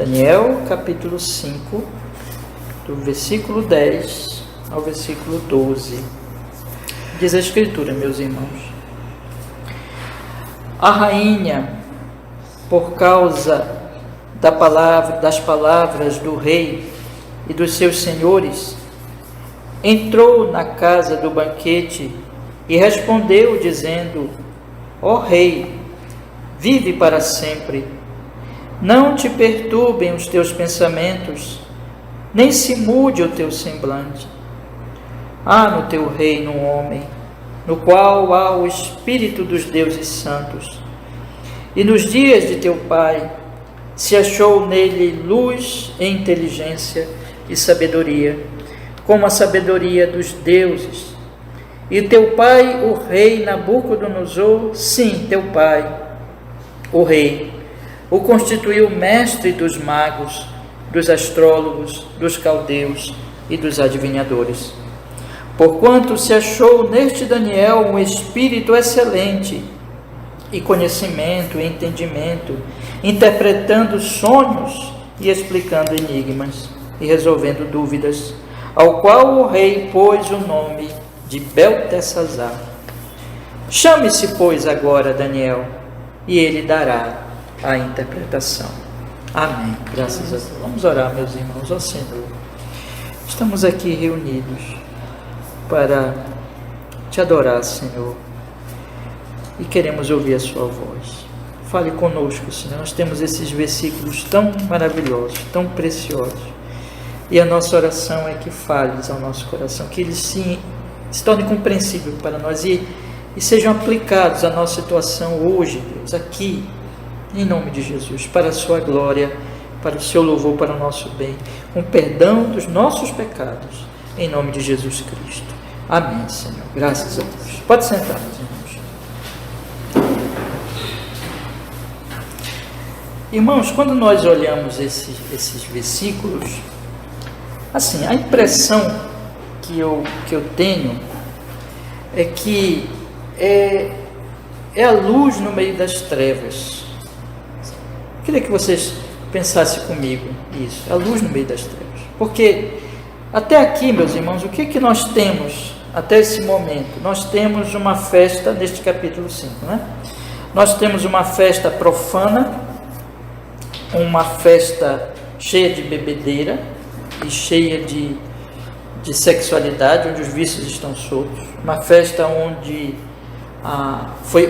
Daniel, capítulo 5, do versículo 10 ao versículo 12. Diz a Escritura, meus irmãos: a rainha, por causa das palavras do rei e dos seus senhores, entrou na casa do banquete e respondeu, dizendo: ó rei, vive para sempre. Não te perturbem os teus pensamentos, nem se mude o teu semblante. Há no teu reino um homem, no qual há o Espírito dos deuses santos. E nos dias de teu pai se achou nele luz e inteligência e sabedoria, como a sabedoria dos deuses. E teu pai, o rei Nabucodonosor, sim, teu pai, o rei, o constituiu mestre dos magos, dos astrólogos, dos caldeus e dos adivinhadores. Porquanto se achou neste Daniel um espírito excelente, e conhecimento e entendimento, interpretando sonhos e explicando enigmas e resolvendo dúvidas, ao qual o rei pôs o nome de Beltesazar. Chame-se, pois, agora Daniel, e ele dará a interpretação. Amém. Graças a Deus. Vamos orar, meus irmãos. Ó Senhor, estamos aqui reunidos para te adorar, Senhor, e queremos ouvir a sua voz. Fale conosco, Senhor. Nós temos esses versículos tão maravilhosos, tão preciosos, e a nossa oração é que fales ao nosso coração, que eles se tornem compreensíveis para nós e sejam aplicados à nossa situação hoje, Deus, aqui, em nome de Jesus, para a sua glória, para o seu louvor, para o nosso bem, com perdão dos nossos pecados, em nome de Jesus Cristo. Amém, Senhor. Graças a Deus. Pode sentar, meus irmãos. Irmãos, quando nós olhamos esses versículos, assim, a impressão que eu tenho é que é a luz no meio das trevas. Queria que vocês pensassem comigo isso, a luz no meio das trevas. Porque até aqui, meus irmãos, o que nós temos até esse momento? Nós temos uma festa, neste capítulo 5, né? Nós temos uma festa profana, uma festa cheia de bebedeira e cheia de sexualidade, onde os vícios estão soltos. Uma festa onde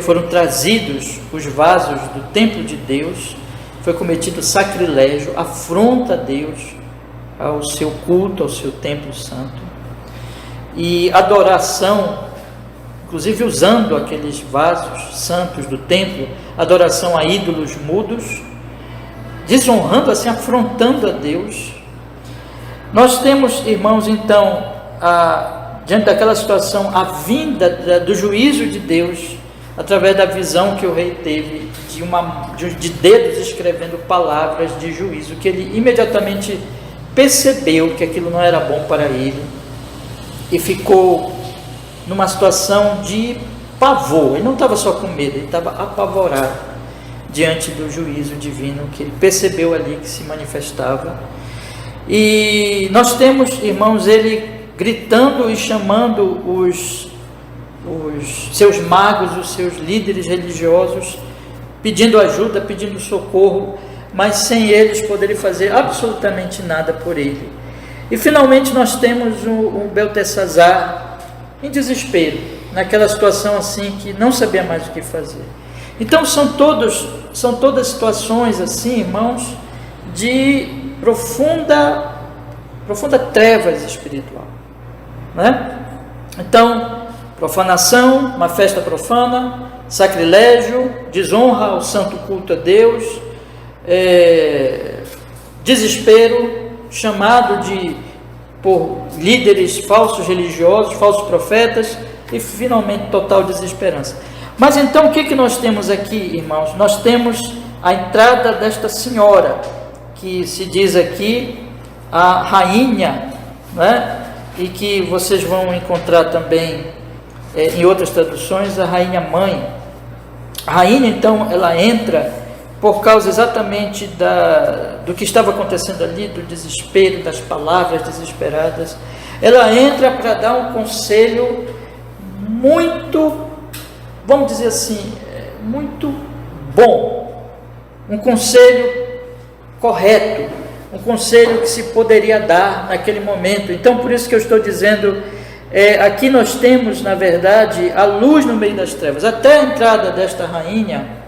foram trazidos os vasos do templo de Deus, foi cometido sacrilégio, afronta a Deus, ao seu culto, ao seu templo santo, e adoração, inclusive usando aqueles vasos santos do templo, adoração a ídolos mudos, desonrando assim, afrontando a Deus. Nós temos, irmãos, então, diante daquela situação, a vinda do juízo de Deus, através da visão que o rei teve de dedos escrevendo palavras de juízo, que ele imediatamente percebeu que aquilo não era bom para ele e ficou numa situação de pavor. Ele não estava só com medo, ele estava apavorado diante do juízo divino que ele percebeu ali que se manifestava. E nós temos, irmãos, ele gritando e chamando os seus magos, os seus líderes religiosos, pedindo ajuda, pedindo socorro, mas sem eles poderem fazer absolutamente nada por ele. E finalmente nós temos o Beltesazar em desespero, naquela situação assim que não sabia mais o que fazer. Então são todas situações assim, irmãos, de profunda trevas espiritual, né? Então, profanação, uma festa profana, sacrilégio, desonra ao santo culto a Deus, desespero, chamado por líderes falsos religiosos, falsos profetas, e finalmente total desesperança. Mas então o que nós temos aqui, irmãos? Nós temos a entrada desta senhora, que se diz aqui a rainha, né? E que vocês vão encontrar também em outras traduções, a rainha mãe. A rainha então, ela entra por causa exatamente do que estava acontecendo ali, do desespero, das palavras desesperadas, ela entra para dar um conselho muito, vamos dizer assim, muito bom, um conselho correto, um conselho que se poderia dar naquele momento. Então, por isso que eu estou dizendo, aqui nós temos, na verdade, a luz no meio das trevas. Até a entrada desta rainha,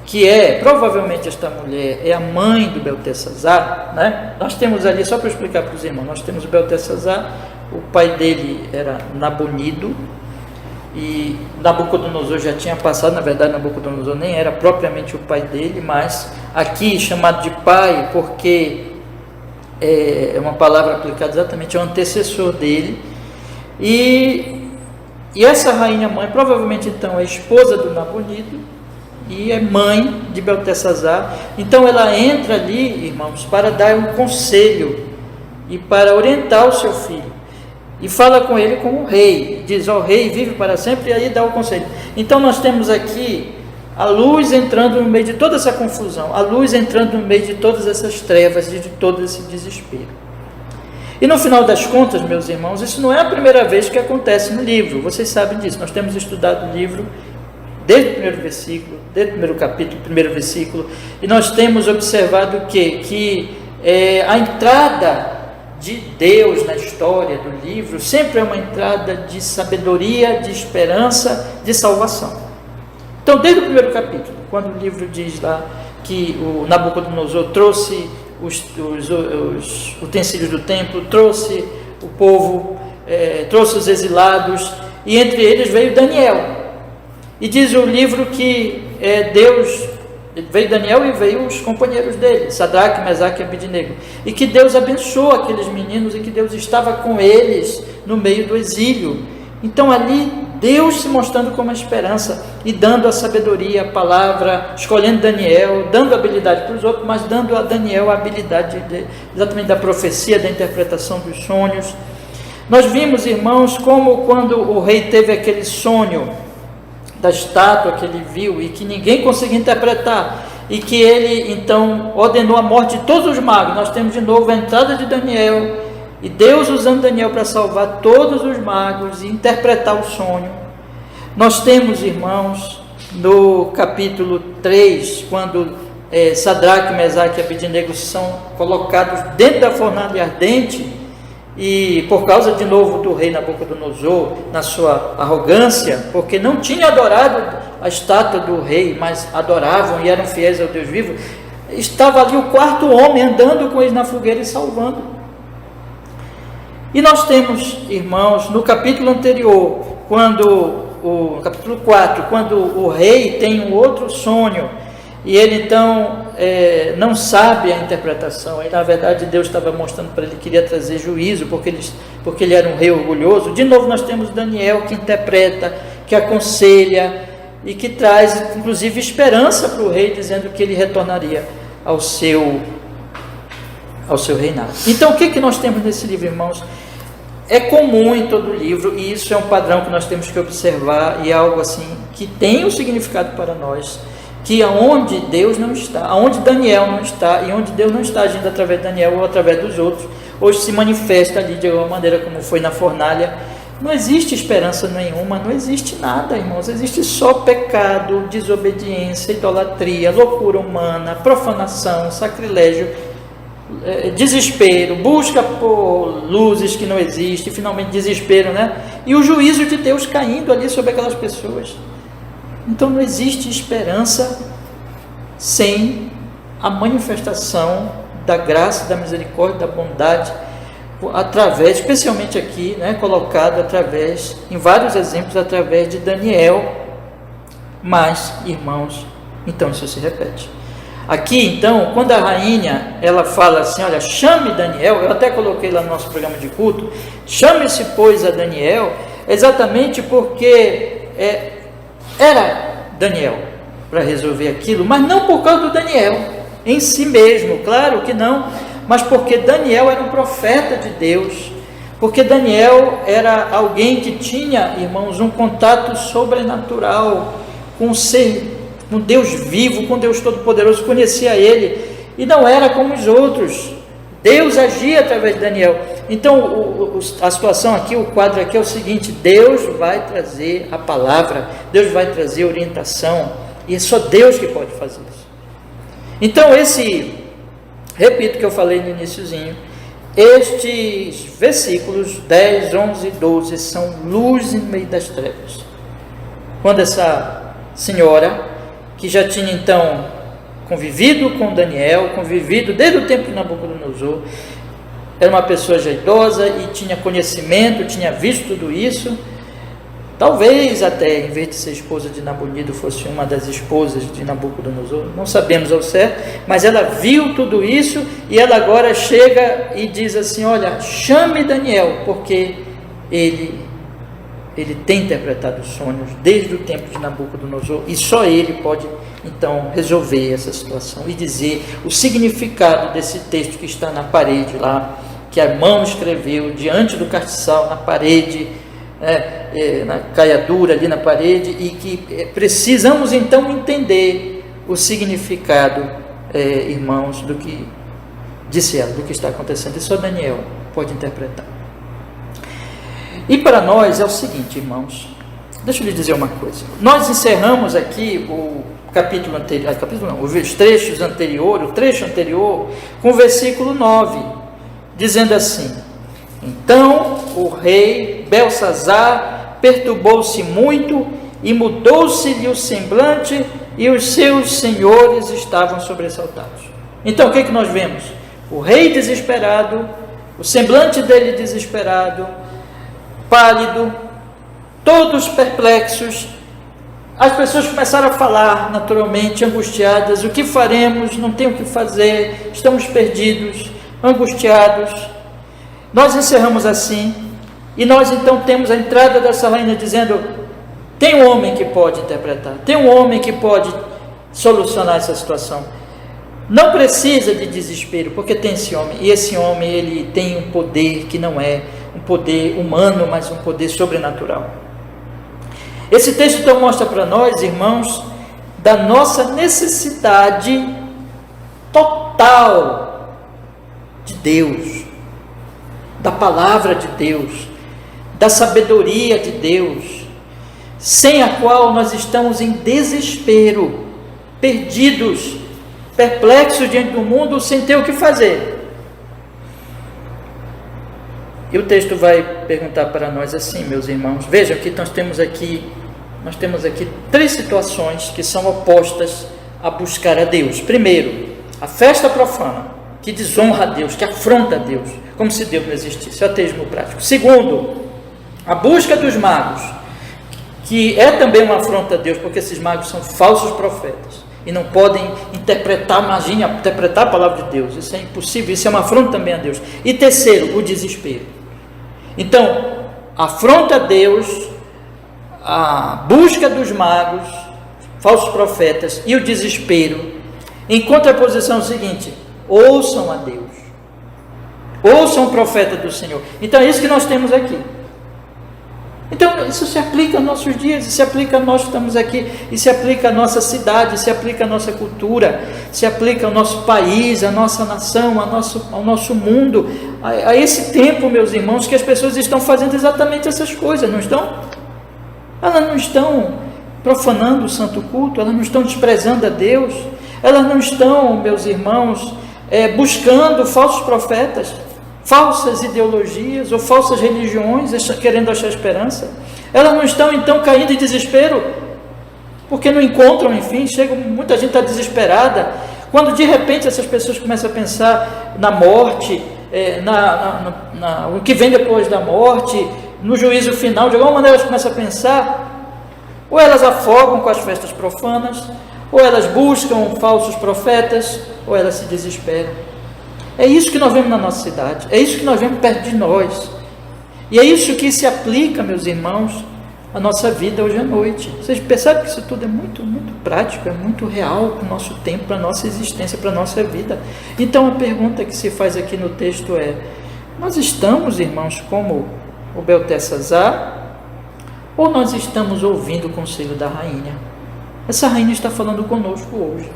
que provavelmente esta mulher é a mãe do Beltesazar, né? Nós temos ali, só para explicar para os irmãos, nós temos o Beltesazar, o pai dele era Nabonido, e Nabucodonosor já tinha passado. Na verdade, Nabucodonosor nem era propriamente o pai dele, mas aqui chamado de pai porque é uma palavra aplicada exatamente ao antecessor dele. E essa rainha mãe provavelmente então é esposa do Nabonido e é mãe de Beltesazar. Então ela entra ali, irmãos, para dar um conselho e para orientar o seu filho, e fala com ele como rei, diz: ó rei, vive para sempre, e aí dá o conselho. Então nós temos aqui a luz entrando no meio de toda essa confusão, a luz entrando no meio de todas essas trevas e de todo esse desespero. E no final das contas, meus irmãos, isso não é a primeira vez que acontece no livro, vocês sabem disso. Nós temos estudado o livro desde o primeiro versículo, desde o primeiro capítulo, primeiro versículo, e nós temos observado o quê? Que a entrada de Deus na história do livro sempre é uma entrada de sabedoria, de esperança, de salvação. Então, desde o primeiro capítulo, quando o livro diz lá que o Nabucodonosor trouxe os utensílios do templo, trouxe o povo, trouxe os exilados, e entre eles veio Daniel, e diz o livro que Deus... veio Daniel e veio os companheiros dele, Sadraque, Mesaque e Abednego, e que Deus abençoou aqueles meninos e que Deus estava com eles no meio do exílio. Então ali Deus se mostrando como a esperança e dando a sabedoria, a palavra, escolhendo Daniel, dando habilidade para os outros, mas dando a Daniel a habilidade exatamente da profecia, da interpretação dos sonhos. Nós vimos, irmãos, como quando o rei teve aquele sonho da estátua que ele viu e que ninguém conseguia interpretar, e que ele então ordenou a morte de todos os magos. Nós temos de novo a entrada de Daniel, e Deus usando Daniel para salvar todos os magos e interpretar o sonho. Nós temos, irmãos, no capítulo 3, quando Sadraque, Mesaque e Abednego são colocados dentro da fornalha ardente, e por causa de novo do rei Nabucodonosor, na sua arrogância, porque não tinha adorado a estátua do rei, mas adoravam e eram fiéis ao Deus vivo, estava ali o quarto homem andando com eles na fogueira e salvando. E nós temos, irmãos, no capítulo anterior, no capítulo 4, quando o rei tem um outro sonho, e ele então não sabe a interpretação, e na verdade Deus estava mostrando para ele que queria trazer juízo, porque ele era um rei orgulhoso. De novo nós temos Daniel que interpreta, que aconselha e que traz inclusive esperança para o rei, dizendo que ele retornaria ao seu reinado. Então o que nós temos nesse livro, irmãos? É comum em todo o livro, e isso é um padrão que nós temos que observar, e é algo assim que tem um significado para nós, que aonde Deus não está, aonde Daniel não está, e onde Deus não está agindo através de Daniel ou através dos outros, hoje se manifesta ali de alguma maneira, como foi na fornalha, não existe esperança nenhuma, não existe nada, irmãos, existe só pecado, desobediência, idolatria, loucura humana, profanação, sacrilégio, desespero, busca por luzes que não existem, finalmente desespero, né? E o juízo de Deus caindo ali sobre aquelas pessoas. Então não existe esperança sem a manifestação da graça, da misericórdia, da bondade, através, especialmente aqui, né, colocado através, em vários exemplos, através de Daniel. Mas, irmãos, então isso se repete. Aqui, então, quando a rainha, ela fala assim, olha, chame Daniel, eu até coloquei lá no nosso programa de culto, chame-se, pois, a Daniel, exatamente porque era Daniel para resolver aquilo, mas não por causa do Daniel em si mesmo, claro que não, mas porque Daniel era um profeta de Deus, porque Daniel era alguém que tinha, irmãos, um contato sobrenatural com o ser um Deus vivo, com Deus Todo-Poderoso, conhecia Ele, e não era como os outros. Deus agia através de Daniel. Então, a situação aqui, o quadro aqui é o seguinte: Deus vai trazer a palavra, Deus vai trazer orientação, e é só Deus que pode fazer isso. Então, repito o que eu falei no iniciozinho, estes versículos 10, 11 e 12 são luz no meio das trevas. Quando essa senhora, que já tinha então convivido com Daniel, convivido desde o tempo de Nabucodonosor, era uma pessoa já idosa e tinha conhecimento, tinha visto tudo isso, talvez até, em vez de ser esposa de Nabonido, fosse uma das esposas de Nabucodonosor, não sabemos ao certo, mas ela viu tudo isso, e ela agora chega e diz assim: olha, chame Daniel, porque ele tem interpretado sonhos desde o tempo de Nabucodonosor, e só ele pode então resolver essa situação e dizer o significado desse texto que está na parede lá, que a mão escreveu diante do castiçal, na parede, na caiadura ali na parede, e que precisamos então entender o significado, irmãos, do que disse ela, do que está acontecendo, e só Daniel pode interpretar. E para nós é o seguinte, irmãos, deixa eu lhe dizer uma coisa. Nós encerramos aqui o capítulo anterior, os trechos anteriores, o trecho anterior, com o versículo 9, dizendo assim: então o rei Belsazar perturbou-se muito e mudou-se-lhe o semblante, e os seus senhores estavam sobressaltados. Então o que nós vemos? O rei desesperado, o semblante dele desesperado, pálido, todos perplexos. As pessoas começaram a falar naturalmente, angustiadas: o que faremos? Não tem o que fazer, estamos perdidos, angustiados. Nós encerramos assim, e nós então temos a entrada dessa rainha dizendo: tem um homem que pode interpretar, tem um homem que pode solucionar essa situação. Não precisa de desespero, porque tem esse homem, e esse homem ele tem um poder que não é um poder humano, mas um poder sobrenatural. Esse texto então mostra para nós, irmãos, da nossa necessidade total de Deus, da palavra de Deus, da sabedoria de Deus, sem a qual nós estamos em desespero, perdidos, perplexos diante do mundo, sem ter o que fazer. E o texto vai perguntar para nós assim, meus irmãos, vejam que nós temos aqui três situações que são opostas a buscar a Deus. Primeiro, a festa profana, que desonra a Deus, que afronta a Deus, como se Deus não existisse, é o ateísmo prático. Segundo, a busca dos magos, que é também uma afronta a Deus, porque esses magos são falsos profetas e não podem interpretar magia, interpretar a palavra de Deus. Isso é impossível, isso é uma afronta também a Deus. E terceiro, o desespero. Então, afronta a Deus, a busca dos magos, falsos profetas, e o desespero. Em contraposição, é o seguinte: ouçam a Deus, ouçam o profeta do Senhor. Então é isso que nós temos aqui. Então isso se aplica aos nossos dias, se aplica a nós que estamos aqui, e se aplica à nossa cidade, se aplica à nossa cultura, se aplica ao nosso país, à nossa nação, ao nosso mundo, a esse tempo, meus irmãos, que as pessoas estão fazendo exatamente essas coisas, não estão? Elas não estão profanando o santo culto, elas não estão desprezando a Deus, elas não estão, meus irmãos, buscando falsos profetas, falsas ideologias ou falsas religiões, querendo achar esperança. Elas não estão então caindo em desespero, porque não encontram, enfim, muita gente está desesperada, quando de repente essas pessoas começam a pensar na morte, o que vem depois da morte, no juízo final. De alguma maneira elas começam a pensar, ou elas afogam com as festas profanas, ou elas buscam falsos profetas, ou elas se desesperam. É isso que nós vemos na nossa cidade, é isso que nós vemos perto de nós, e é isso que se aplica, meus irmãos, à nossa vida hoje à noite. Vocês percebem que isso tudo é muito, muito prático, é muito real para o nosso tempo, para a nossa existência, para a nossa vida. Então a pergunta que se faz aqui no texto é: nós estamos, irmãos, como o Beltesazar, ou nós estamos ouvindo o conselho da rainha? Essa rainha está falando conosco hoje.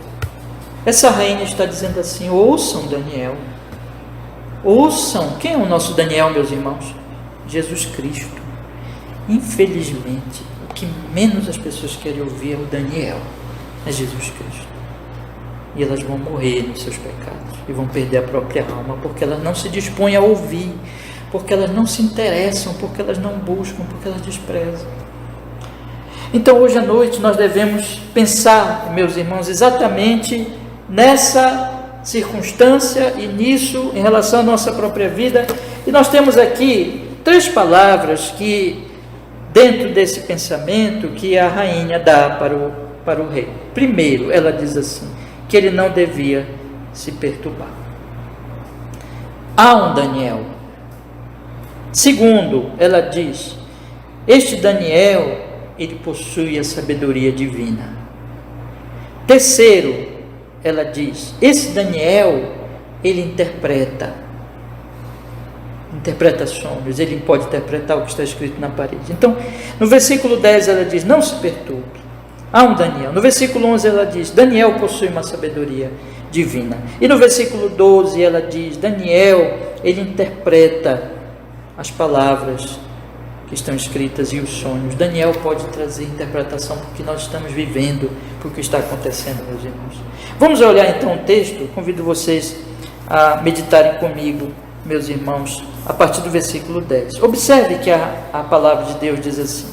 Essa rainha está dizendo assim: ouçam Daniel. Ouçam. Quem é o nosso Daniel, meus irmãos? Jesus Cristo. Infelizmente, o que menos as pessoas querem ouvir é o Daniel, é Jesus Cristo. E elas vão morrer nos seus pecados e vão perder a própria alma, porque elas não se dispõem a ouvir, porque elas não se interessam, porque elas não buscam, porque elas desprezam. Então hoje à noite nós devemos pensar, meus irmãos, exatamente nessa circunstância e nisso em relação à nossa própria vida. E nós temos aqui 3 palavras que, dentro desse pensamento, que a rainha dá para o rei. Primeiro, ela diz assim, que ele não devia se perturbar. Há um Daniel. Segundo, ela diz, este Daniel, ele possui a sabedoria divina. Terceiro, ela diz, esse Daniel, ele interpreta sonhos, ele pode interpretar o que está escrito na parede. Então, no versículo 10 ela diz, não se perturbe, há um Daniel. No versículo 11 ela diz, Daniel possui uma sabedoria divina. E no versículo 12 ela diz, Daniel, ele interpreta as palavras que estão escritas e os sonhos. Daniel pode trazer interpretação porque nós estamos vivendo, por que está acontecendo, meus irmãos. Vamos olhar então o texto. Convido vocês a meditarem comigo, meus irmãos, a partir do versículo 10. Observe que a palavra de Deus diz assim,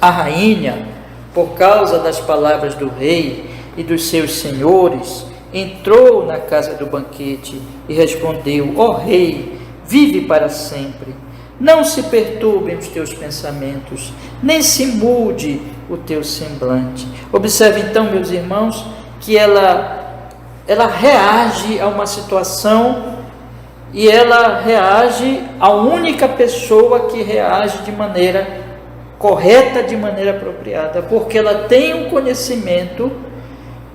a rainha, por causa das palavras do rei e dos seus senhores, entrou na casa do banquete e respondeu, ó rei, vive para sempre. Não se perturbem os teus pensamentos, nem se mude o teu semblante. Observe então, meus irmãos, que ela reage a uma situação e ela reage à única pessoa que reage de maneira correta, de maneira apropriada, porque ela tem um conhecimento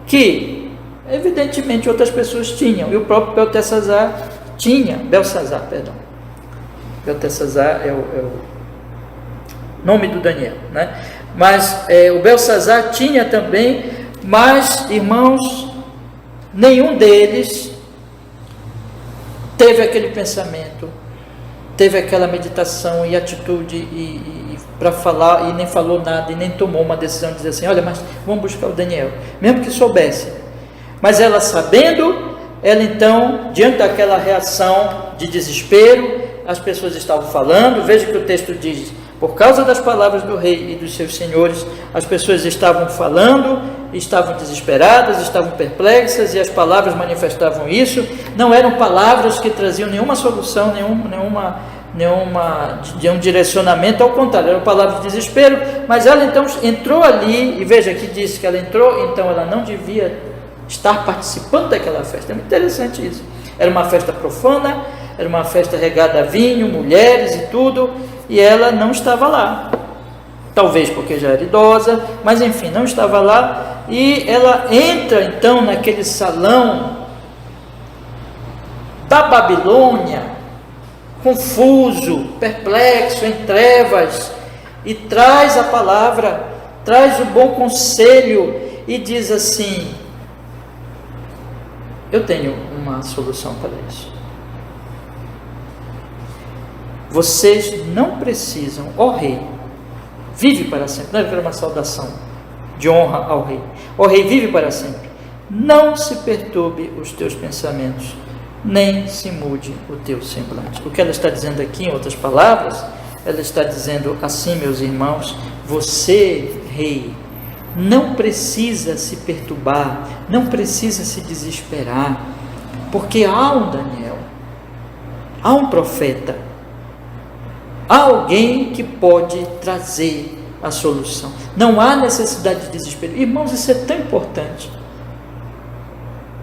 que, evidentemente, outras pessoas tinham, e o próprio Beltesazar tinha, Belsazar é o nome do Daniel, né? Mas o Belsazar tinha também, mas, irmãos, nenhum deles teve aquele pensamento, teve aquela meditação e atitude para falar, e nem falou nada, e nem tomou uma decisão de dizer assim, olha, mas vamos buscar o Daniel, mesmo que soubesse. Mas ela sabendo, ela então, diante daquela reação de desespero, as pessoas estavam falando, veja que o texto diz, por causa das palavras do rei e dos seus senhores, as pessoas estavam falando, estavam desesperadas, estavam perplexas, e as palavras manifestavam isso. Não eram palavras que traziam nenhuma solução, de um direcionamento, ao contrário, eram palavras de desespero. Mas ela então entrou ali, e veja que diz que ela entrou, então ela não devia estar participando daquela festa. É muito interessante isso. Era uma festa profana, era uma festa regada a vinho, mulheres e tudo, e ela não estava lá. Talvez porque já era idosa, mas enfim, não estava lá. E ela entra então naquele salão da Babilônia, confuso, perplexo, em trevas, e traz a palavra, traz o bom conselho, e diz assim, eu tenho uma solução para isso. Vocês não precisam, ó rei, vive para sempre. Não era uma saudação de honra ao rei. Ó rei, vive para sempre. Não se perturbe os teus pensamentos, nem se mude o teu semblante. O que ela está dizendo aqui, em outras palavras, ela está dizendo assim, meus irmãos, você, rei, não precisa se perturbar, não precisa se desesperar, porque há um Daniel, há um profeta, há alguém que pode trazer a solução. Não há necessidade de desespero. Irmãos, isso é tão importante,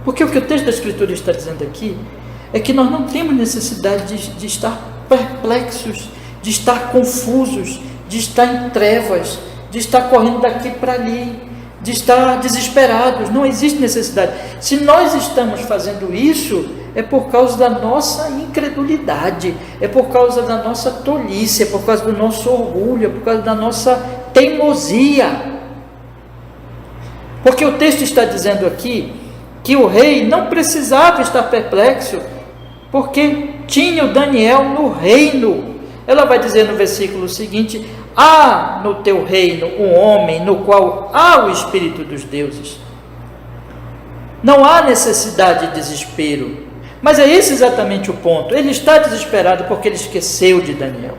porque o que o texto da Escritura está dizendo aqui é que nós não temos necessidade de estar perplexos, de estar confusos, de estar em trevas, de estar correndo daqui para ali, de estar desesperados. Não existe necessidade. Se nós estamos fazendo isso, é por causa da nossa incredulidade, é por causa da nossa tolice, é por causa do nosso orgulho, é por causa da nossa teimosia. Porque o texto está dizendo aqui que o rei não precisava estar perplexo, porque tinha o Daniel no reino. Ela vai dizer no versículo seguinte: há no teu reino um homem no qual há o Espírito dos deuses. Não há necessidade de desespero. Mas é esse exatamente o ponto. Ele está desesperado porque ele esqueceu de Daniel,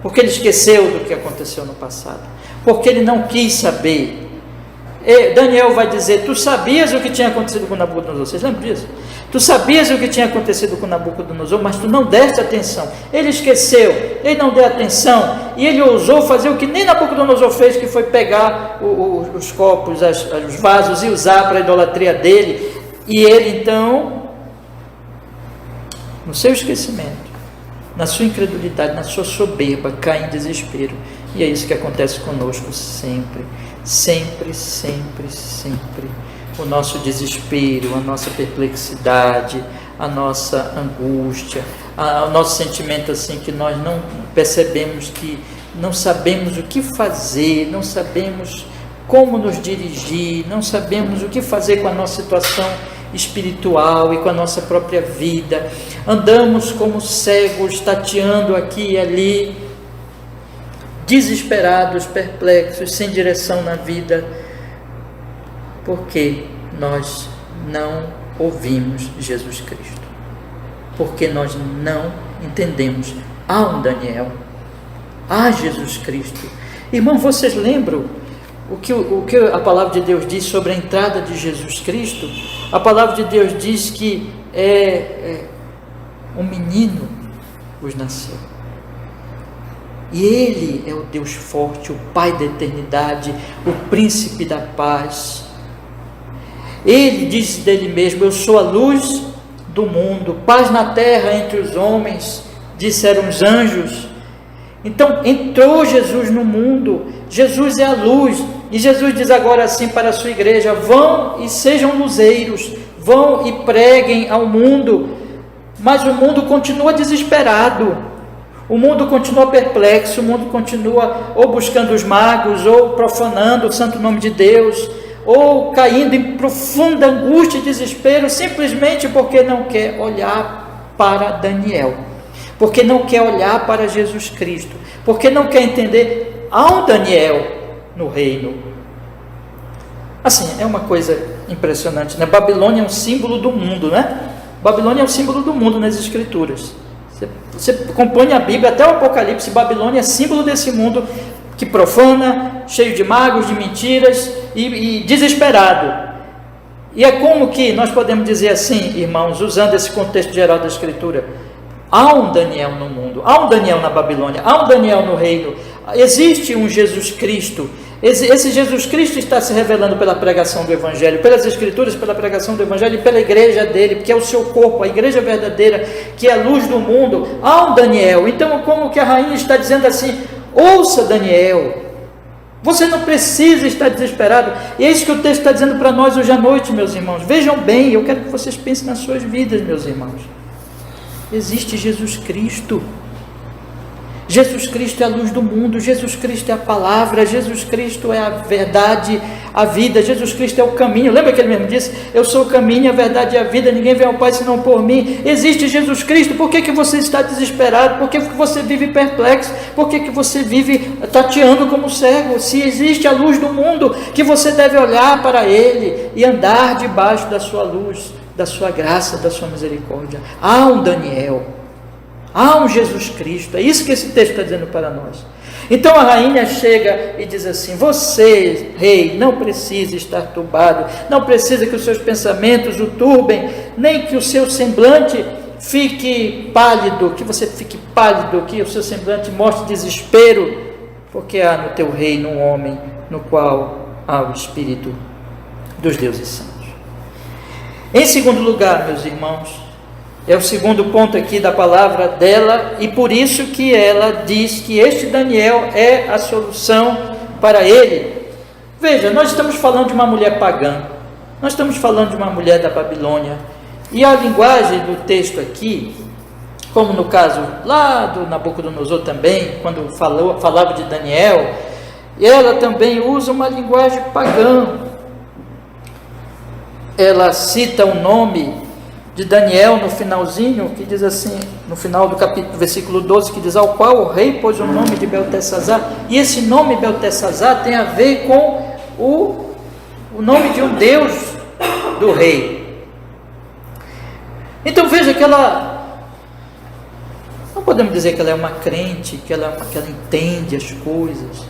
porque ele esqueceu do que aconteceu no passado, porque ele não quis saber. E Daniel vai dizer: tu sabias o que tinha acontecido com Nabucodonosor? Vocês lembram disso? Tu sabias o que tinha acontecido com Nabucodonosor, mas tu não deste atenção. Ele esqueceu, ele não deu atenção, e ele ousou fazer o que nem Nabucodonosor fez, que foi pegar os copos, os vasos, e usar para a idolatria dele. E ele então, no seu esquecimento, na sua incredulidade, na sua soberba, cai em desespero. E é isso que acontece conosco sempre. Sempre, sempre, sempre. O nosso desespero, a nossa perplexidade, a nossa angústia, o nosso sentimento assim que nós não percebemos, que não sabemos o que fazer, não sabemos como nos dirigir, não sabemos o que fazer com a nossa situação espiritual e com a nossa própria vida. Andamos como cegos, tateando aqui e ali, desesperados, perplexos, sem direção na vida, porque nós não ouvimos Jesus Cristo, porque nós não entendemos. Há um Daniel, há Jesus Cristo. Irmão, vocês lembram o que a palavra de Deus diz sobre a entrada de Jesus Cristo? A palavra de Deus diz que um menino vos nasceu. E Ele é o Deus forte, o Pai da eternidade, o Príncipe da paz. Ele diz dele mesmo: eu sou a luz do mundo, paz na terra entre os homens, disseram os anjos. Então entrou Jesus no mundo, Jesus é a luz, e Jesus diz agora assim para a sua igreja: vão e sejam luzeiros, vão e preguem ao mundo. Mas o mundo continua desesperado. O mundo continua perplexo, o mundo continua ou buscando os magos, ou profanando o santo nome de Deus, ou caindo em profunda angústia e desespero, simplesmente porque não quer olhar para Daniel, porque não quer olhar para Jesus Cristo, porque não quer entender: há um Daniel no reino. Assim, é uma coisa impressionante, né? Babilônia é um símbolo do mundo, né? Babilônia é um símbolo do mundo nas Escrituras. Você compõe a Bíblia até o Apocalipse. Babilônia é símbolo desse mundo que profana, cheio de magos, de mentiras e desesperado. E é como que nós podemos dizer assim, irmãos, usando esse contexto geral da Escritura: há um Daniel no mundo, há um Daniel na Babilônia, há um Daniel no reino, existe um Jesus Cristo. Esse Jesus Cristo está se revelando pela pregação do Evangelho, pelas Escrituras, pela pregação do Evangelho e pela igreja dele, que é o seu corpo, a igreja verdadeira, que é a luz do mundo. Há um Daniel. Então, como que a rainha está dizendo assim: ouça, Daniel, você não precisa estar desesperado. E é isso que o texto está dizendo para nós hoje à noite, meus irmãos. Vejam bem, eu quero que vocês pensem nas suas vidas, meus irmãos. Existe Jesus Cristo. Jesus Cristo é a luz do mundo, Jesus Cristo é a palavra, Jesus Cristo é a verdade, a vida, Jesus Cristo é o caminho. Lembra que ele mesmo disse: eu sou o caminho, a verdade e a vida, ninguém vem ao Pai senão por mim. Existe Jesus Cristo. Por que você está desesperado? Por que você vive perplexo? Por que você vive tateando como cego? Se existe a luz do mundo, que você deve olhar para Ele e andar debaixo da sua luz, da sua graça, da sua misericórdia. Há um Daniel. Há um Jesus Cristo. É isso que esse texto está dizendo para nós. Então a rainha chega e diz assim: você, rei, não precisa estar turbado, não precisa que os seus pensamentos o turbem, nem que o seu semblante fique pálido, que você fique pálido, que o seu semblante mostre desespero, porque há no teu reino um homem no qual há o Espírito dos deuses santos. Em segundo lugar, meus irmãos, é o segundo ponto aqui da palavra dela, e por isso que ela diz que este Daniel é a solução para ele. Veja, nós estamos falando de uma mulher pagã, nós estamos falando de uma mulher da Babilônia, e a linguagem do texto aqui, como no caso lá do Nabucodonosor também, quando falava de Daniel, ela também usa uma linguagem pagã. ela cita o nome de Daniel no finalzinho, que diz assim, no final do capítulo, versículo 12, que diz: ao qual o rei pôs o nome de Beltesazar. E esse nome Beltesazar tem a ver com o nome de um deus do rei. Então veja que ela, não podemos dizer que ela é uma crente, que ela entende as coisas,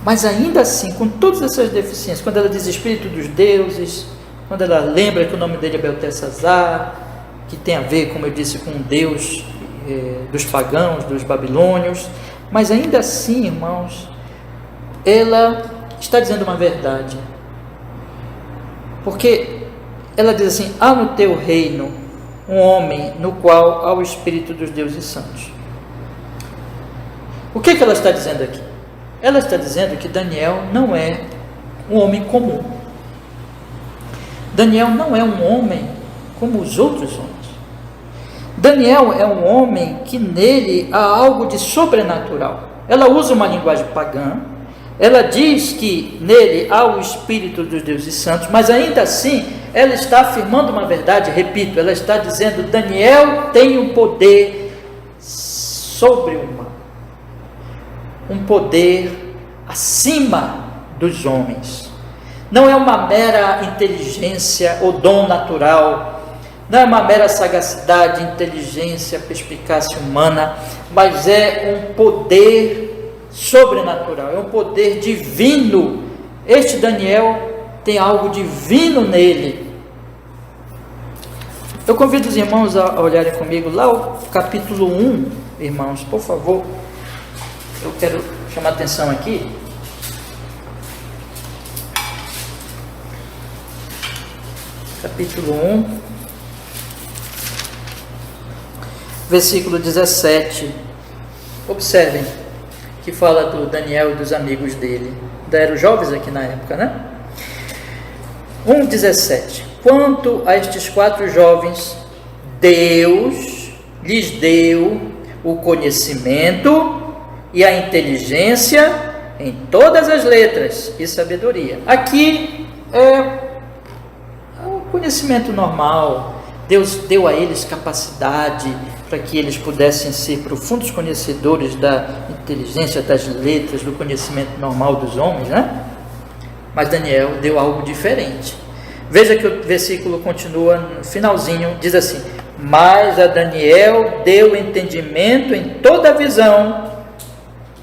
mas ainda assim, com todas essas deficiências, quando ela diz espírito dos deuses, quando ela lembra que o nome dele é Beltesazar, que tem a ver, como eu disse, com um deus dos pagãos, dos babilônios, mas ainda assim, irmãos, ela está dizendo uma verdade, porque ela diz assim: há no teu reino um homem no qual há o espírito dos deuses santos. O que ela está dizendo aqui? Ela está dizendo que Daniel não é um homem comum. Daniel não é um homem como os outros homens. Daniel é um homem que nele há algo de sobrenatural. Ela usa uma linguagem pagã, ela diz que nele há o espírito dos deuses santos, mas ainda assim ela está afirmando uma verdade, repito, ela está dizendo: Daniel tem um poder sobre-humano, um poder acima dos homens. Não é uma mera inteligência ou dom natural, não é uma mera sagacidade, inteligência, perspicácia humana, mas é um poder sobrenatural, é um poder divino. Este Daniel tem algo divino nele. Eu convido os irmãos a olharem comigo lá o capítulo 1, irmãos, por favor. Eu quero chamar a atenção aqui. Capítulo 1, versículo 17. Observem que fala do Daniel e dos amigos dele. Ainda eram jovens aqui na época, né? 1,17. Quanto a estes 4 jovens, Deus lhes deu o conhecimento e a inteligência em todas as letras e sabedoria. Aqui é um conhecimento normal. Deus deu a eles capacidade para que eles pudessem ser profundos conhecedores da inteligência, das letras, do conhecimento normal dos homens, né? Mas Daniel deu algo diferente. Veja que o versículo continua no finalzinho, diz assim: mas a Daniel deu entendimento em toda a visão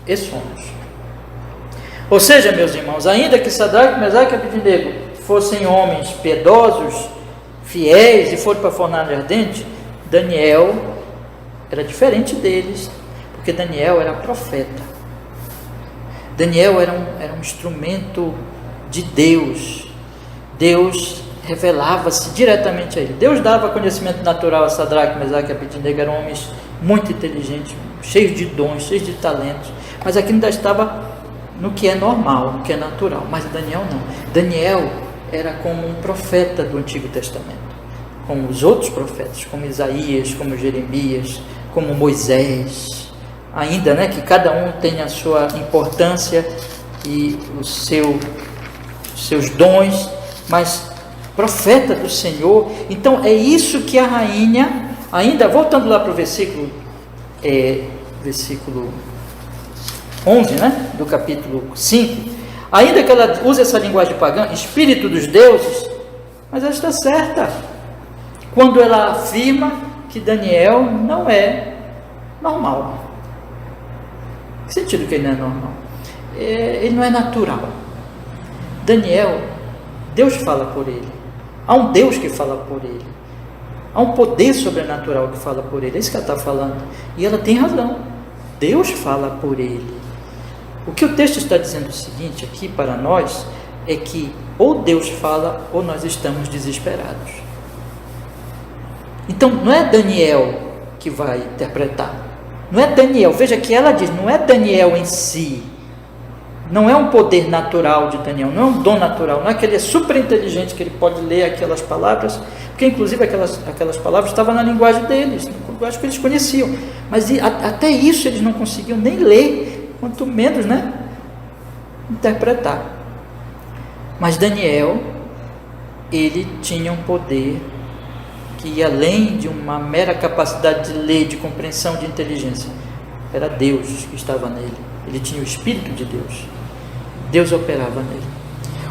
e sonhos. Ou seja, meus irmãos, ainda que Sadraque, Mesaque e Abednego fossem homens piedosos, fiéis e foram para a fornalha ardente, Daniel era diferente deles, porque Daniel era profeta. Daniel era um instrumento de Deus. Deus revelava-se diretamente a ele. Deus dava conhecimento natural a Sadraque, Mesaque e Abednego, eram homens muito inteligentes, cheios de dons, cheios de talentos, mas aqui ainda estava no que é normal, no que é natural. Mas Daniel não. Daniel era como um profeta do Antigo Testamento, como os outros profetas, como Isaías, como Jeremias, como Moisés, ainda, né, que cada um tem a sua importância e os seus dons, mas profeta do Senhor. Então é isso que a rainha, ainda voltando lá para o versículo 11, né, do capítulo 5, ainda que ela use essa linguagem pagã, espírito dos deuses, mas ela está certa quando ela afirma que Daniel não é normal. Que sentido que ele não é normal? Ele não é natural. Daniel, Deus fala por ele. Há um Deus que fala por ele. Há um poder sobrenatural que fala por ele. É isso que ela está falando. E ela tem razão. Deus fala por ele. O que o texto está dizendo o seguinte aqui para nós é que ou Deus fala ou nós estamos desesperados. Então não é Daniel que vai interpretar. Não é Daniel. Veja que ela diz, não é Daniel em si. Não é um poder natural de Daniel, não é um dom natural, não é que ele é super inteligente, que ele pode ler aquelas palavras, porque inclusive aquelas palavras estavam na linguagem deles, na linguagem que eles conheciam, mas até isso eles não conseguiam nem ler, quanto menos, né, interpretar. Mas Daniel ele tinha um poder que ia além de uma mera capacidade de ler, de compreensão, de inteligência. Era Deus que estava nele. Ele tinha o Espírito de Deus. Deus operava nele.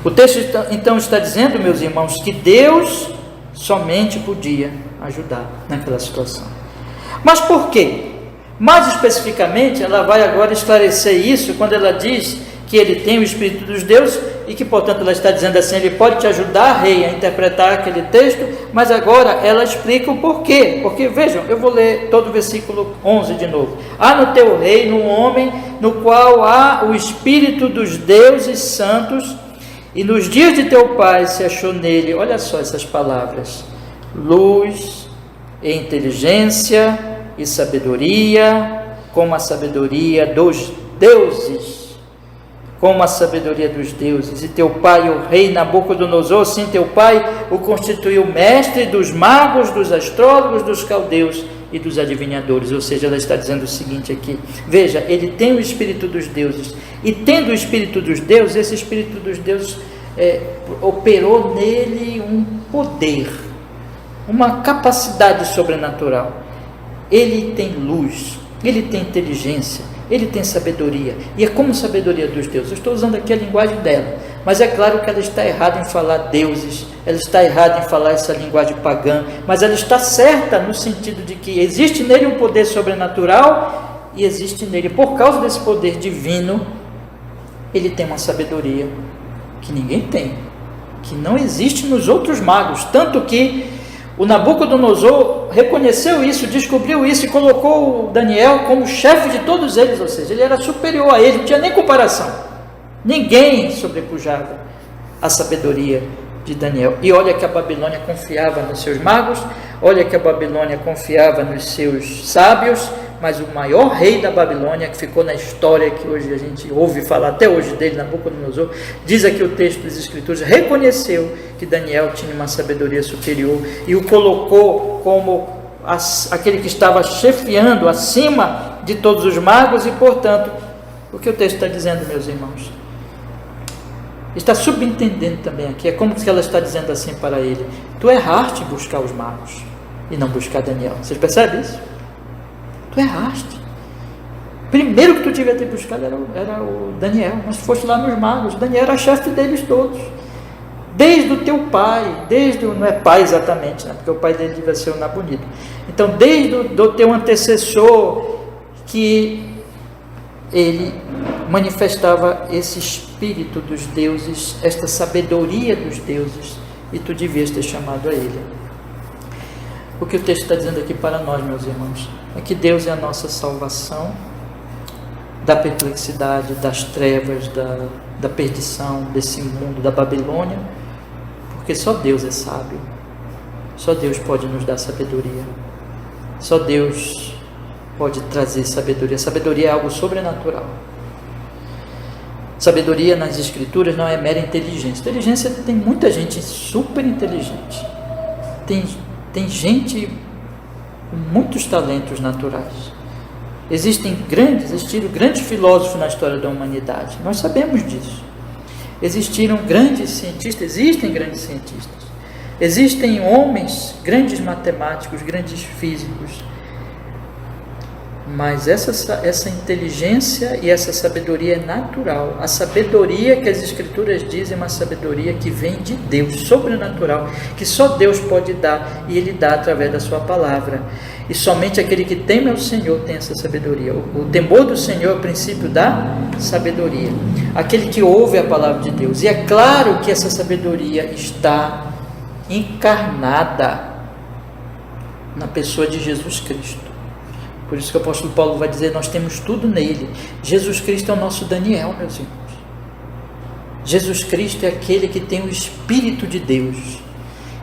O texto então está dizendo, meus irmãos, que Deus somente podia ajudar naquela situação. Mas por quê? Mais especificamente, ela vai agora esclarecer isso quando ela diz que ele tem o Espírito dos deuses e que, portanto, ela está dizendo assim, ele pode te ajudar, rei, a interpretar aquele texto, mas agora ela explica o porquê. Porque, vejam, eu vou ler todo o versículo 11 de novo. Há no teu reino um homem no qual há o Espírito dos deuses santos, e nos dias de teu pai se achou nele, olha só essas palavras, luz e inteligência e sabedoria, como a sabedoria dos deuses, como a sabedoria dos deuses. E teu pai, o rei Nabucodonosor, sim, teu pai o constituiu mestre dos magos, dos astrólogos, dos caldeus e dos adivinhadores. Ou seja, ela está dizendo o seguinte aqui, veja, ele tem o Espírito dos deuses, e tendo o Espírito dos deuses, esse Espírito dos deuses operou nele um poder, uma capacidade sobrenatural. Ele tem luz, ele tem inteligência, ele tem sabedoria, e é como sabedoria dos deuses. Eu estou usando aqui a linguagem dela, mas é claro que ela está errada em falar deuses, ela está errada em falar essa linguagem pagã, mas ela está certa no sentido de que existe nele um poder sobrenatural, e existe nele, por causa desse poder divino, ele tem uma sabedoria que ninguém tem, que não existe nos outros magos, tanto que o Nabucodonosor reconheceu isso, descobriu isso e colocou o Daniel como chefe de todos eles, ou seja, ele era superior a ele, não tinha nem comparação. Ninguém sobrepujava a sabedoria de Daniel. E olha que a Babilônia confiava nos seus magos, olha que a Babilônia confiava nos seus sábios, mas o maior rei da Babilônia, que ficou na história, que hoje a gente ouve falar até hoje dele, Nabucodonosor, diz aqui o texto das Escrituras, reconheceu que Daniel tinha uma sabedoria superior e o colocou como aquele que estava chefiando acima de todos os magos. E, portanto, o que o texto está dizendo, meus irmãos, está subentendendo também aqui, é como se ela está dizendo assim para ele, tu erraste em buscar os magos e não buscar Daniel. Vocês percebem isso? Tu erraste. Primeiro que tu devia ter buscado era o Daniel, mas foste lá nos magos. Daniel era chefe deles todos, desde o teu pai, não é pai exatamente, né? Porque o pai dele devia ser o Nabonido. Então, desde o teu antecessor, que ele manifestava esse espírito dos deuses, esta sabedoria dos deuses, e tu devias ter chamado a ele. O que o texto está dizendo aqui para nós, meus irmãos, é que Deus é a nossa salvação da perplexidade, das trevas, da perdição, desse mundo, da Babilônia, porque só Deus é sábio, só Deus pode nos dar sabedoria, só Deus pode trazer sabedoria. Sabedoria é algo sobrenatural. Sabedoria nas Escrituras não é mera inteligência. Inteligência, tem muita gente super inteligente, tem gente com muitos talentos naturais. Existiram grandes filósofos na história da humanidade, nós sabemos disso. Existem grandes cientistas, existem homens, grandes matemáticos, grandes físicos, mas essa inteligência e essa sabedoria é natural. A sabedoria que as Escrituras dizem é uma sabedoria que vem de Deus, sobrenatural, que só Deus pode dar, e Ele dá através da sua palavra. E somente aquele que teme ao Senhor tem essa sabedoria. O temor do Senhor é o princípio da sabedoria. Aquele que ouve a palavra de Deus. E é claro que essa sabedoria está encarnada na pessoa de Jesus Cristo. Por isso que o apóstolo Paulo vai dizer, nós temos tudo nele. Jesus Cristo é o nosso Daniel, meus irmãos. Jesus Cristo é aquele que tem o Espírito de Deus.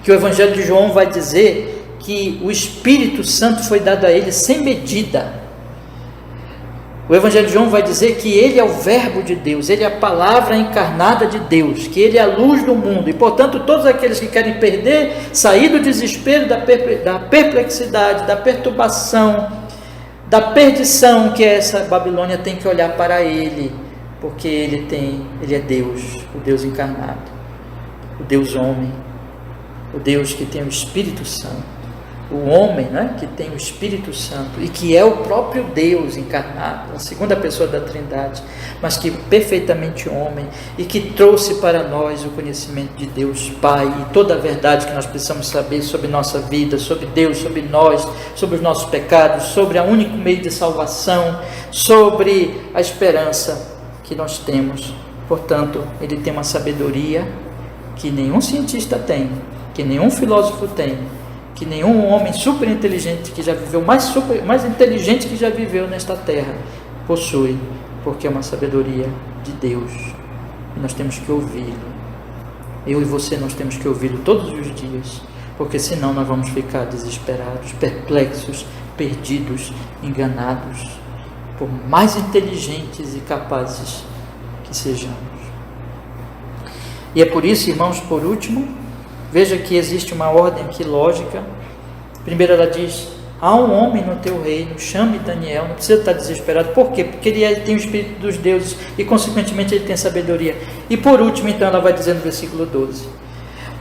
Que o Evangelho de João vai dizer que o Espírito Santo foi dado a ele sem medida. O Evangelho de João vai dizer que ele é o Verbo de Deus, ele é a palavra encarnada de Deus, que ele é a luz do mundo, e portanto todos aqueles que querem sair do desespero, da perplexidade, da perturbação, da perdição que é essa Babilônia, tem que olhar para ele, porque ele é Deus, o Deus encarnado, o Deus homem, o Deus que tem o Espírito Santo, o homem, né, que tem o Espírito Santo e que é o próprio Deus encarnado, a segunda pessoa da Trindade, mas que perfeitamente homem e que trouxe para nós o conhecimento de Deus Pai e toda a verdade que nós precisamos saber sobre nossa vida, sobre Deus, sobre nós, sobre os nossos pecados, sobre o único meio de salvação, sobre a esperança que nós temos. Portanto, ele tem uma sabedoria que nenhum cientista tem, que nenhum filósofo tem, que nenhum homem super inteligente que já viveu, mais inteligente que já viveu nesta terra, possui, porque é uma sabedoria de Deus, e nós temos que ouvi-lo. Eu e você, nós temos que ouvi-lo todos os dias, porque senão nós vamos ficar desesperados, perplexos, perdidos, enganados, por mais inteligentes e capazes que sejamos. E é por isso, irmãos, por último, veja que existe uma ordem aqui lógica. Primeiro ela diz: há um homem no teu reino, chame Daniel. Não precisa estar desesperado. Por quê? Porque ele tem o Espírito dos deuses e consequentemente ele tem sabedoria. E por último, então, ela vai dizer no versículo 12: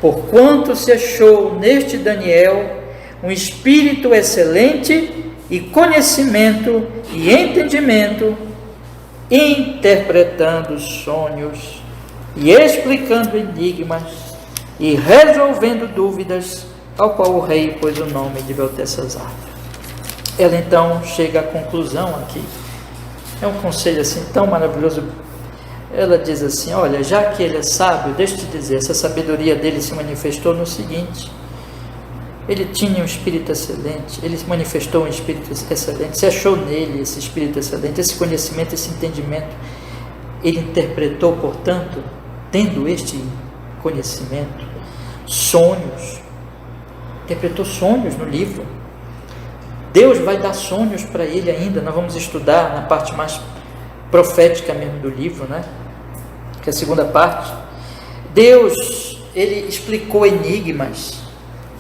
porquanto se achou neste Daniel um espírito excelente e conhecimento e entendimento, interpretando sonhos e explicando enigmas e resolvendo dúvidas, ao qual o rei pôs o nome de Beltesazar. Ela então chega à conclusão aqui. É um conselho assim tão maravilhoso. Ela diz assim: olha, já que ele é sábio, deixa eu te dizer, essa sabedoria dele se manifestou no seguinte: ele tinha um espírito excelente, ele manifestou um espírito excelente, se achou nele esse espírito excelente, esse conhecimento, esse entendimento. Ele interpretou, portanto, tendo este conhecimento, sonhos, interpretou sonhos no livro. Deus vai dar sonhos para ele ainda. Nós vamos estudar na parte mais profética mesmo do livro, né? Que é a segunda parte. Deus, ele explicou enigmas,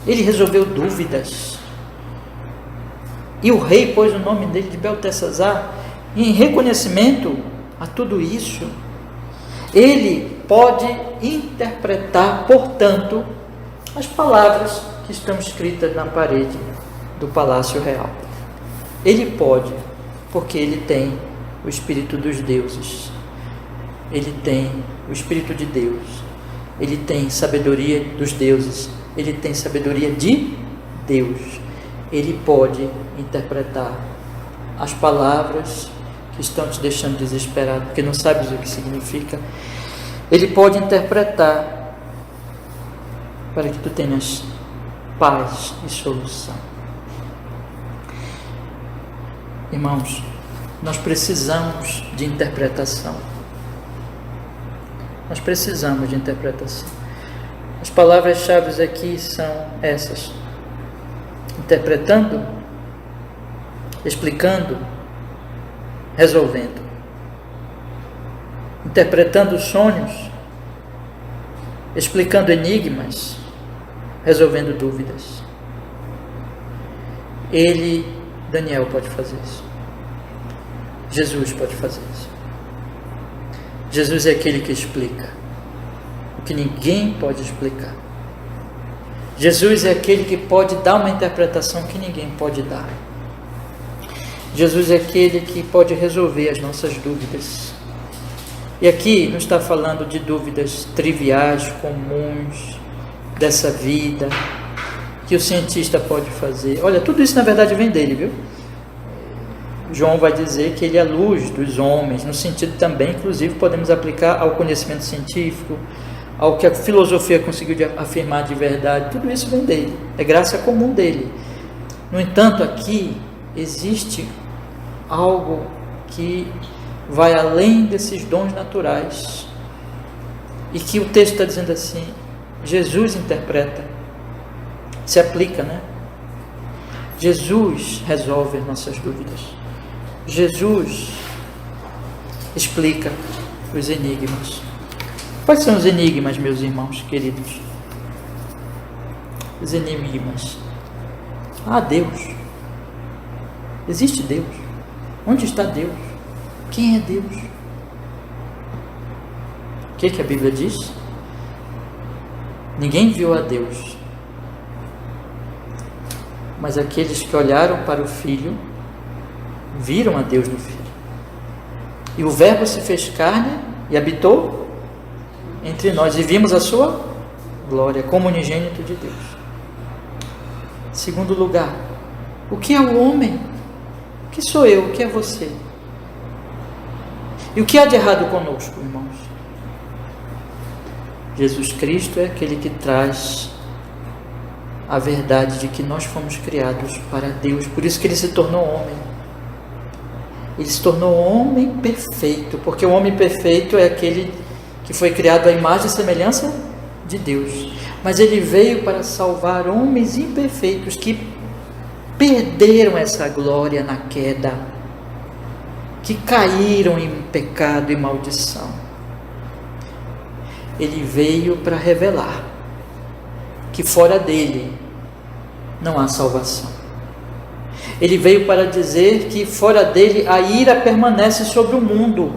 ele resolveu dúvidas, e o rei pôs o nome dele de Beltesazar em reconhecimento a tudo isso. Ele pode interpretar, portanto, as palavras que estão escritas na parede do Palácio Real. Ele pode, porque ele tem o Espírito dos deuses, ele tem o Espírito de Deus, ele tem sabedoria dos deuses, ele tem sabedoria de Deus. Ele pode interpretar as palavras que estão te deixando desesperado, porque não sabes o que significa. Ele pode interpretar para que tu tenhas paz e solução. Irmãos, nós precisamos de interpretação. Nós precisamos de interpretação. As palavras-chave aqui são essas: interpretando, explicando, resolvendo. Interpretando sonhos, explicando enigmas, resolvendo dúvidas. Ele, Daniel, pode fazer isso. Jesus pode fazer isso. Jesus é aquele que explica o que ninguém pode explicar. Jesus é aquele que pode dar uma interpretação que ninguém pode dar. Jesus é aquele que pode resolver as nossas dúvidas. E aqui não está falando de dúvidas triviais, comuns, dessa vida, que o cientista pode fazer. Olha, tudo isso na verdade vem dele, viu? João vai dizer que ele é a luz dos homens, no sentido também, inclusive, podemos aplicar ao conhecimento científico, ao que a filosofia conseguiu afirmar de verdade. Tudo isso vem dele, é graça comum dele. No entanto, aqui existe algo que vai além desses dons naturais, e que o texto está dizendo assim: Jesus interpreta, se aplica, né? Jesus resolve as nossas dúvidas. Jesus explica os enigmas. Quais são os enigmas, meus irmãos queridos? Os enigmas. Deus. Existe Deus. Onde está Deus? Quem é Deus? O que a Bíblia diz? Ninguém viu a Deus, mas aqueles que olharam para o Filho viram a Deus no Filho. E o Verbo se fez carne e habitou entre nós, e vimos a sua glória como unigênito de Deus. Segundo lugar, o que é o homem? O que sou eu? O que é você? E o que há de errado conosco, irmãos? Jesus Cristo é aquele que traz a verdade de que nós fomos criados para Deus. Por isso que Ele se tornou homem. Ele se tornou homem perfeito, porque o homem perfeito é aquele que foi criado à imagem e semelhança de Deus. Mas Ele veio para salvar homens imperfeitos que perderam essa glória na queda, que caíram em pecado e maldição. Ele veio para revelar que fora dele não há salvação. Ele veio para dizer que fora dele a ira permanece sobre o mundo,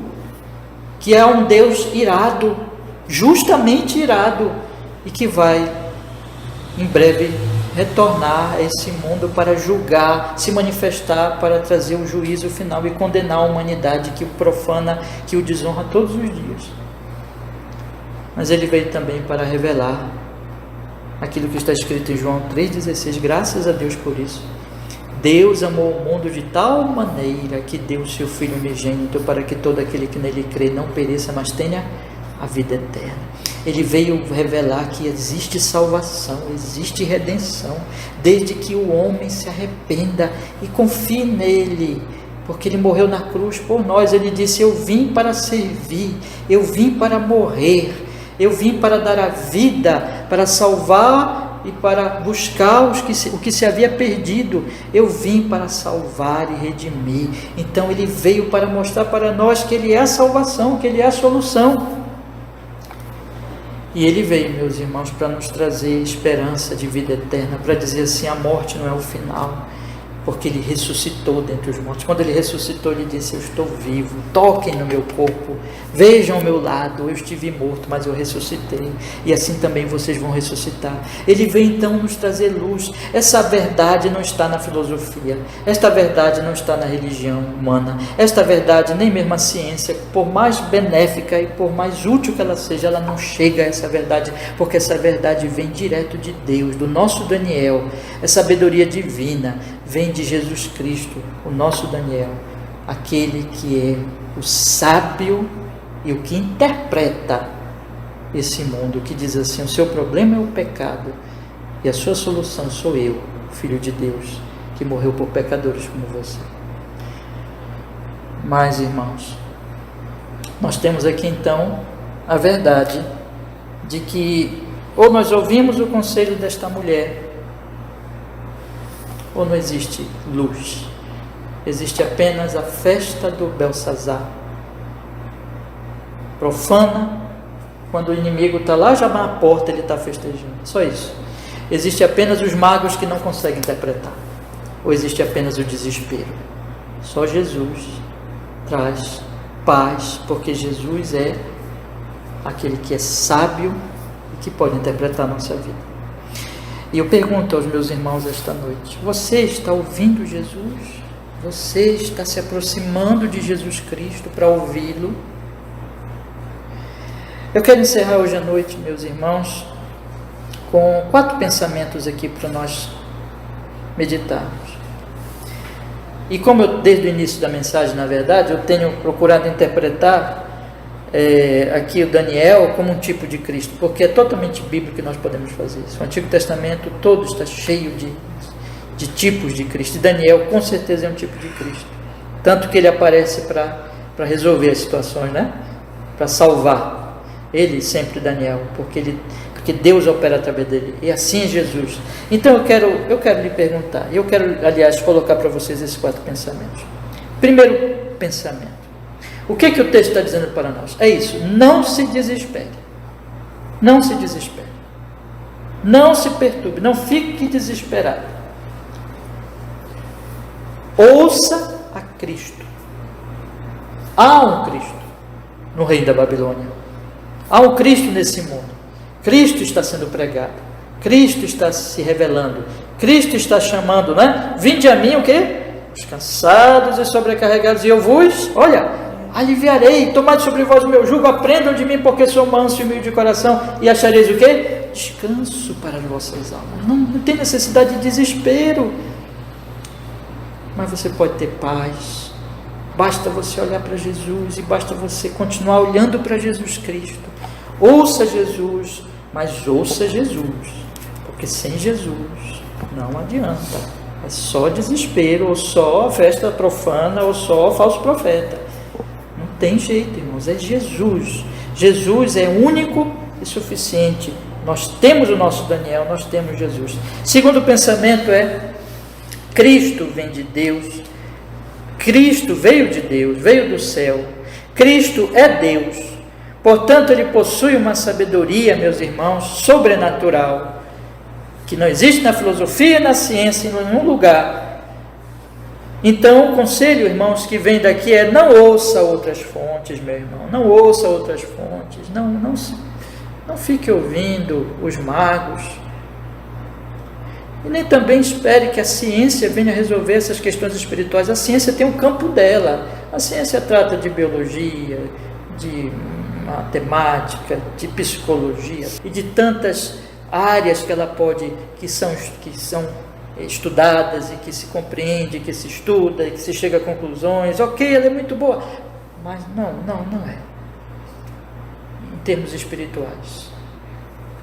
que é um Deus irado, justamente irado, e que vai em breve retornar a esse mundo para julgar, se manifestar, para trazer o juízo final e condenar a humanidade que o profana, que o desonra todos os dias. Mas ele veio também para revelar aquilo que está escrito em João 3,16, graças a Deus por isso. Deus amou o mundo de tal maneira que deu o seu Filho unigênito para que todo aquele que nele crê não pereça, mas tenha a vida eterna. Ele veio revelar que existe salvação, existe redenção, desde que o homem se arrependa e confie nele, porque ele morreu na cruz por nós. Ele disse: eu vim para servir, eu vim para morrer, eu vim para dar a vida, para salvar e para buscar o que se havia perdido. Eu vim para salvar e redimir. Então ele veio para mostrar para nós que ele é a salvação, que ele é a solução. E ele veio, meus irmãos, para nos trazer esperança de vida eterna, para dizer assim: a morte não é o final, porque ele ressuscitou dentre os mortos. Quando ele ressuscitou, ele disse: eu estou vivo, toquem no meu corpo, vejam ao meu lado, eu estive morto, mas eu ressuscitei, e assim também vocês vão ressuscitar. Ele veio então nos trazer luz. Essa verdade não está na filosofia, esta verdade não está na religião humana, esta verdade nem mesmo a ciência, por mais benéfica e por mais útil que ela seja, ela não chega a essa verdade, porque essa verdade vem direto de Deus, do nosso Daniel. É sabedoria divina, vem de Jesus Cristo, o nosso Daniel, aquele que é o sábio e o que interpreta esse mundo, que diz assim: o seu problema é o pecado e a sua solução sou eu, Filho de Deus, que morreu por pecadores como você. Mas, irmãos, nós temos aqui então a verdade de que ou nós ouvimos o conselho desta mulher, ou não existe luz, existe apenas a festa do Belsazar, profana. Quando o inimigo está lá já na porta, ele está festejando, só isso. Existe apenas os magos que não conseguem interpretar, ou existe apenas o desespero. Só Jesus traz paz, porque Jesus é aquele que é sábio e que pode interpretar a nossa vida. E eu pergunto aos meus irmãos esta noite: você está ouvindo Jesus? Você está se aproximando de Jesus Cristo para ouvi-lo? Eu quero encerrar hoje à noite, meus irmãos, com 4 pensamentos aqui para nós meditarmos. E como eu, desde o início da mensagem, na verdade, eu tenho procurado interpretar aqui o Daniel como um tipo de Cristo, porque é totalmente bíblico que nós podemos fazer isso. O Antigo Testamento todo está cheio de tipos de Cristo, e Daniel com certeza é um tipo de Cristo, tanto que ele aparece para resolver as situações, né? Para salvar. Ele sempre Daniel, porque Deus opera através dele, e assim é Jesus. Então eu quero lhe perguntar, eu quero, aliás, colocar para vocês esses 4 pensamentos. Primeiro pensamento: o que o texto está dizendo para nós? É isso: não se desespere, não se desespere, não se perturbe, não fique desesperado. Ouça a Cristo. Há um Cristo no reino da Babilônia, há um Cristo nesse mundo. Cristo está sendo pregado, Cristo está se revelando, Cristo está chamando, né? Vinde a mim o quê? Os cansados e sobrecarregados, e eu vos, olha, aliviarei. Tomai sobre vós o meu jugo, aprendam de mim, porque sou manso e humilde de coração, e achareis o quê? Descanso para as vossas almas. Não tem necessidade de desespero, mas você pode ter paz. Basta você olhar para Jesus, e basta você continuar olhando para Jesus Cristo. Ouça Jesus, mas ouça Jesus, porque sem Jesus não adianta. É só desespero, ou só festa profana, ou só falso profeta. Não tem jeito, irmãos, é Jesus. Jesus é único e suficiente. Nós temos o nosso Daniel, nós temos Jesus. Segundo pensamento é: Cristo vem de Deus, Cristo veio de Deus, veio do céu, Cristo é Deus, portanto ele possui uma sabedoria, meus irmãos, sobrenatural, que não existe na filosofia e na ciência em nenhum lugar. Então o conselho, irmãos, que vem daqui é: não ouça outras fontes, meu irmão, não ouça outras fontes, não fique ouvindo os magos, e nem também espere que a ciência venha resolver essas questões espirituais. A ciência tem um campo dela. A ciência trata de biologia, de matemática, de psicologia e de tantas áreas que ela pode, que são estudadas e que se compreende, que se estuda e que se chega a conclusões. Ok, ela é muito boa, mas não é. Em termos espirituais,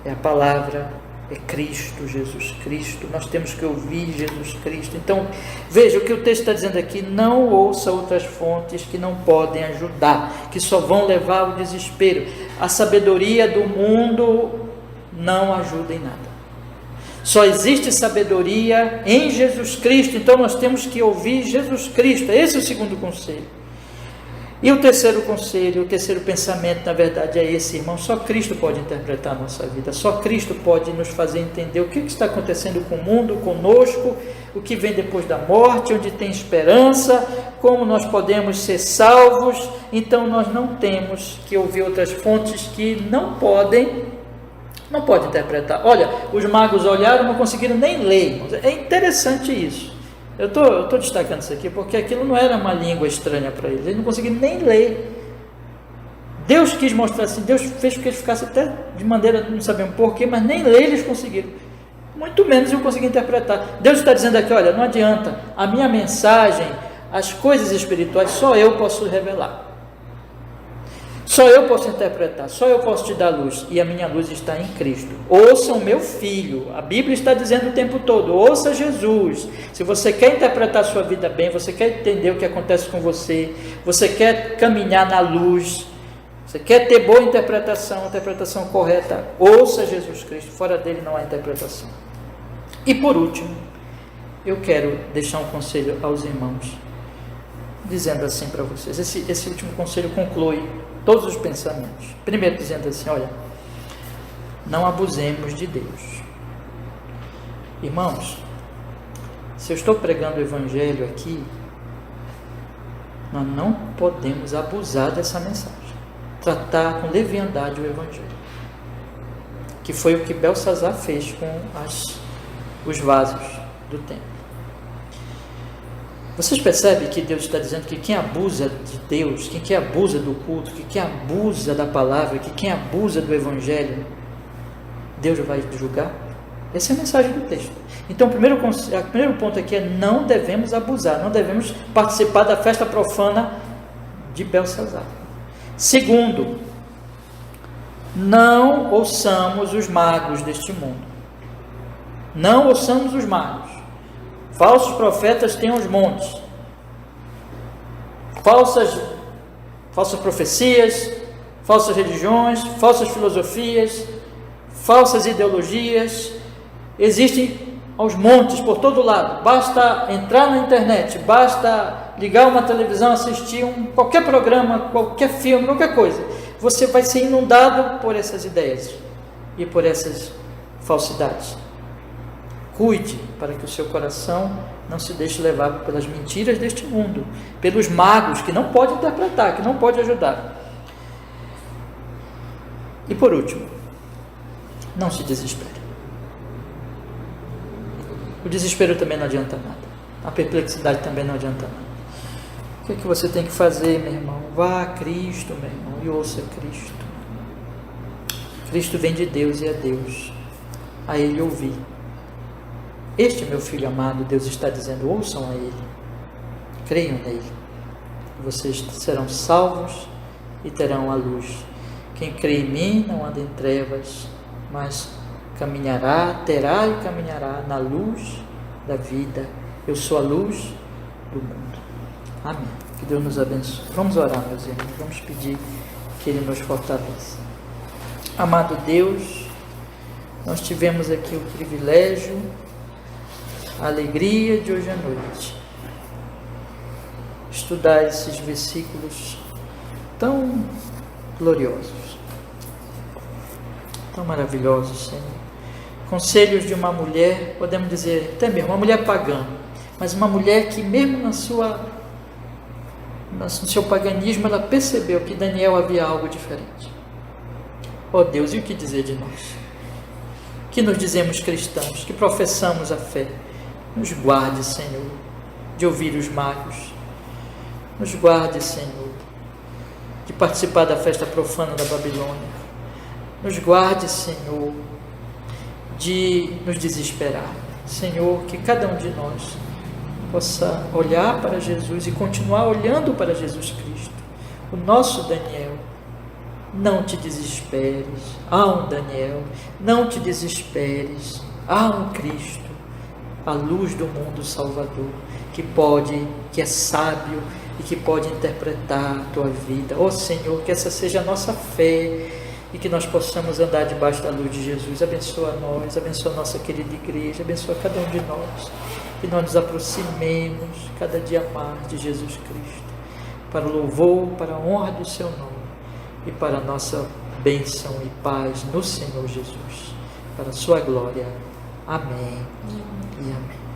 é a palavra, é Cristo, Jesus Cristo. Nós temos que ouvir Jesus Cristo. Então, veja o que o texto está dizendo aqui: não ouça outras fontes que não podem ajudar, que só vão levar ao desespero. A sabedoria do mundo não ajuda em nada. Só existe sabedoria em Jesus Cristo. Então nós temos que ouvir Jesus Cristo. Esse é o segundo conselho. E o terceiro conselho, o terceiro pensamento, na verdade, é esse, irmão: só Cristo pode interpretar a nossa vida, só Cristo pode nos fazer entender o que está acontecendo com o mundo, conosco, o que vem depois da morte, onde tem esperança, como nós podemos ser salvos. Então nós não temos que ouvir outras fontes que não podem interpretar. Olha, os magos olharam e não conseguiram nem ler, irmãos. É interessante isso. Eu estou destacando isso aqui porque aquilo não era uma língua estranha para eles não conseguiram nem ler. Deus quis mostrar assim, Deus fez com que eles ficassem até de maneira, não sabemos porquê, mas nem ler eles conseguiram, muito menos eu consegui interpretar. Deus está dizendo aqui: olha, não adianta, a minha mensagem, as coisas espirituais, só eu posso revelar, só eu posso interpretar, só eu posso te dar luz, e a minha luz está em Cristo. Ouça o meu filho. A Bíblia está dizendo o tempo todo: ouça Jesus. Se você quer interpretar a sua vida bem, você quer entender o que acontece com você, você quer caminhar na luz, você quer ter boa interpretação correta, ouça Jesus Cristo. Fora dele não há interpretação. E por último, eu quero deixar um conselho aos irmãos, dizendo assim para vocês. Esse último conselho conclui todos os pensamentos. Primeiro, dizendo assim: olha, não abusemos de Deus. Irmãos, se eu estou pregando o Evangelho aqui, nós não podemos abusar dessa mensagem, tratar com leviandade o Evangelho, que foi o que Belsazar fez com os vasos do templo. Vocês percebem que Deus está dizendo que quem abusa de Deus, quem abusa do culto, que quem abusa da palavra, que quem abusa do Evangelho, Deus vai julgar? Essa é a mensagem do texto. Então o primeiro ponto aqui é: não devemos abusar, não devemos participar da festa profana de Belsazar. Segundo, não ouçamos os magos deste mundo. Não ouçamos os magos. Falsos profetas têm os montes, falsas profecias, falsas religiões, falsas filosofias, falsas ideologias, existem aos montes por todo lado. Basta entrar na internet, basta ligar uma televisão, assistir qualquer programa, qualquer filme, qualquer coisa, você vai ser inundado por essas ideias e por essas falsidades. Cuide para que o seu coração não se deixe levar pelas mentiras deste mundo, pelos magos que não pode interpretar, que não pode ajudar. E por último, não se desespere. O desespero também não adianta nada. A perplexidade também não adianta nada. O que é que você tem que fazer, meu irmão? Vá a Cristo, meu irmão, e ouça Cristo. Cristo vem de Deus e é Deus. A Ele ouvir. Este meu filho amado, Deus está dizendo, ouçam a Ele. Creiam nele. Vocês serão salvos e terão a luz. Quem crê em mim não anda em trevas, mas caminhará, terá e caminhará na luz da vida. Eu sou a luz do mundo. Amém. Que Deus nos abençoe. Vamos orar, meus irmãos. Vamos pedir que Ele nos fortaleça. Amado Deus, nós tivemos aqui o privilégio, a alegria de hoje à noite estudar esses versículos tão gloriosos, tão maravilhosos, Senhor. Conselhos de uma mulher, podemos dizer até mesmo uma mulher pagã, mas uma mulher que mesmo no seu paganismo ela percebeu que Daniel havia algo diferente. Oh Deus, e o que dizer de nós? Que nos dizemos cristãos, que professamos a fé. Nos guarde, Senhor, de ouvir os magos. Nos guarde, Senhor, de participar da festa profana da Babilônia. Nos guarde, Senhor, de nos desesperar. Senhor, que cada um de nós possa olhar para Jesus e continuar olhando para Jesus Cristo, o nosso Daniel. Não te desesperes, há um Daniel, não te desesperes, há um Cristo, a luz do mundo Salvador, que é sábio e que pode interpretar a tua vida. Ó Senhor, que essa seja a nossa fé e que nós possamos andar debaixo da luz de Jesus. Abençoa nós, abençoa a nossa querida igreja, abençoa cada um de nós, que nós nos aproximemos cada dia mais de Jesus Cristo, para o louvor, para a honra do seu nome e para a nossa bênção e paz no Senhor Jesus, para a sua glória. Amém e amém.